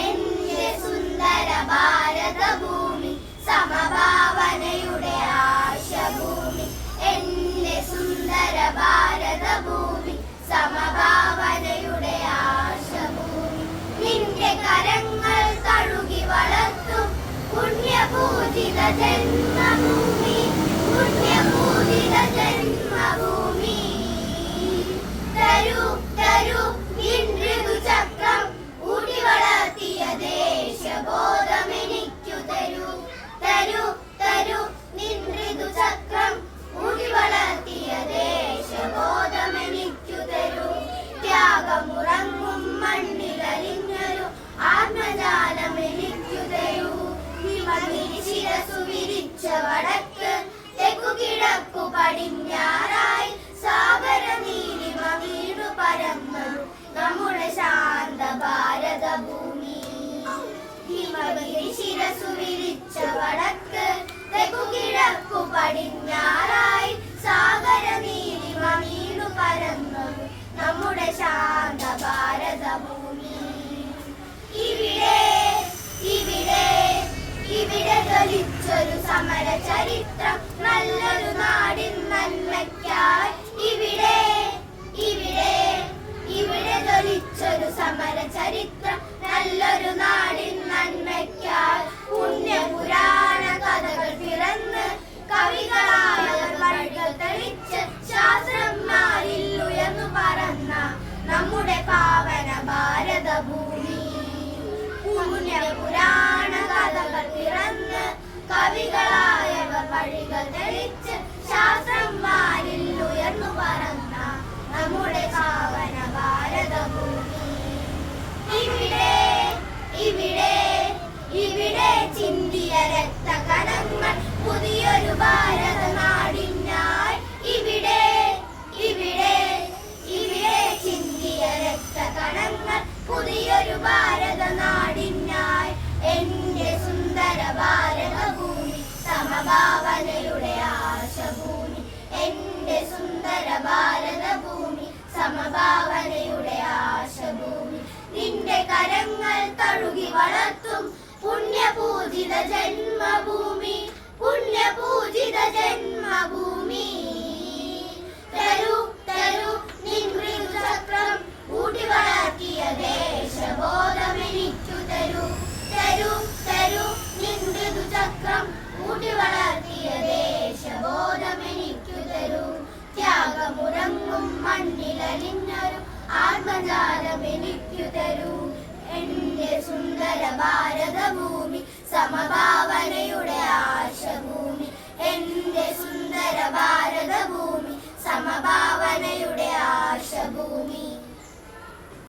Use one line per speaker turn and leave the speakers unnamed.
എന്റെ സുന്ദര ഭാരതഭൂമി സമഭാവനയുടെ ആശഭൂമി. എന്റെ സുന്ദര ഭാരതഭൂമി സമഭാവനയുടെ ആശഭൂമി. നിന്റെ കരങ്ങൾ തഴുകി വളർത്തും പുണ്യപൂജിത ജന്മഭൂമി, പുണ്യപൂജിത ജന്മഭൂമി. തരൂ തരൂ നിൻ ഋതുചക്രം ഊട്ടി വളർത്തിയ ദേശബോധമെനിക്കു തരൂ. തരൂ തരൂ നിൻ ഋതുചക്രം ഊട്ടി വളർത്തിയ ദേശബോധമെനിക്കു തരൂ. ത്യാഗമുറങ്ങും മണ്ണിലലിഞ്ഞൊരു ആത്മജാലമെനിക്കു തരൂ. ഹിമഗിരി ശിരസു വിരിച്ച വടക്ക് തെക്കു കിഴക്കു പടിഞ്ഞാറായി സാഗര നീലിമ വീണു പരന്നു നമ്മുടെ ശാന്ത ഭാരതഭൂമി. ഹിമഗിരി ശിരസു വിരിച്ച വടക്ക് തെക്കു കിഴക്കു പടിഞ്ഞാറായി സാഗര നീലിമ വീണു പരന്നു നമ്മുടെ ശാന്ത ഭാരതഭൂമി. ഇവിടെ ഇവിടെ ഇവിടെ ജ്വലിച്ചൊരു സമര ചരിത്രം നല്ലൊരു നാടിൻ നന്മയ്ക്കായി. ഇവിടെ ഇവിടെ ഇവിടെ ജ്വലിച്ചൊരു സമര ചരിത്രം നല്ലൊരു നാടിൻ നന്മയ്ക്കായി. പുണ്യപുരാണ കഥകൾ പിറന്ന് കവികളായവർ വഴികൾ തെളിച്ച് ശാസ്ത്രന്മാരിൽ ഉയർന്നു പറന്ന നമ്മുടെ പാവന ഭാരതഭൂമി. പുണ്യപുരാണ കഥകൾ പിറന്ന് കവികളായവർ വഴികൾ തെളിച്ച് ശാസ്ത്രന്മാരിൽ ഉയർന്നു പറന്ന നമ്മുടെ പാവന ഭാരതഭൂമി. ഇവിടെ ഇവിടെ ഇവിടെ ചിന്തിയ രക്തകണങ്ങൾ പുതിയൊരു ഭാരത നാടിനായി. ഇവിടെ ഇവിടെ ഇവിടെ ചിന്തിയ രക്തകണങ്ങൾ പുതിയൊരു ഭാരത നാടിനായി. എന്റെ സുന്ദര ഭാരതഭൂമി സമഭാവനയുടെ ആശഭൂമി. എന്റെ സുന്ദര ഭാരതഭൂമി സമഭാവനയുടെ ആശഭൂമി. നിന്റെ കരങ്ങൾ തഴുകി വളർത്തും പുണ്യപൂജിത ജന്മഭൂമി, പുണ്യപൂജിത ജന്മഭൂമി. തരൂ തരൂ നിൻ ഋതുചക്രം ഊട്ടി വളർത്തിയ ദേശബോധമെനിക്കു തരൂ. തരൂ തരൂ നിൻ ഋതുചക്രം ഊട്ടി വളർത്തിയ ദേശബോധമെനിക്കു തരൂ. ത്യാഗമുറങ്ങും മണ്ണിലലിഞ്ഞൊരു ആത്മജാലമെനിക്കു തരൂ. എന്റെ സുന്ദര ഭാരതഭൂമി സമഭാവനയുടെ ആശഭൂമി. എന്റെ സുന്ദര ഭാരതഭൂമി സമഭാവനയുടെ ആശഭൂമി.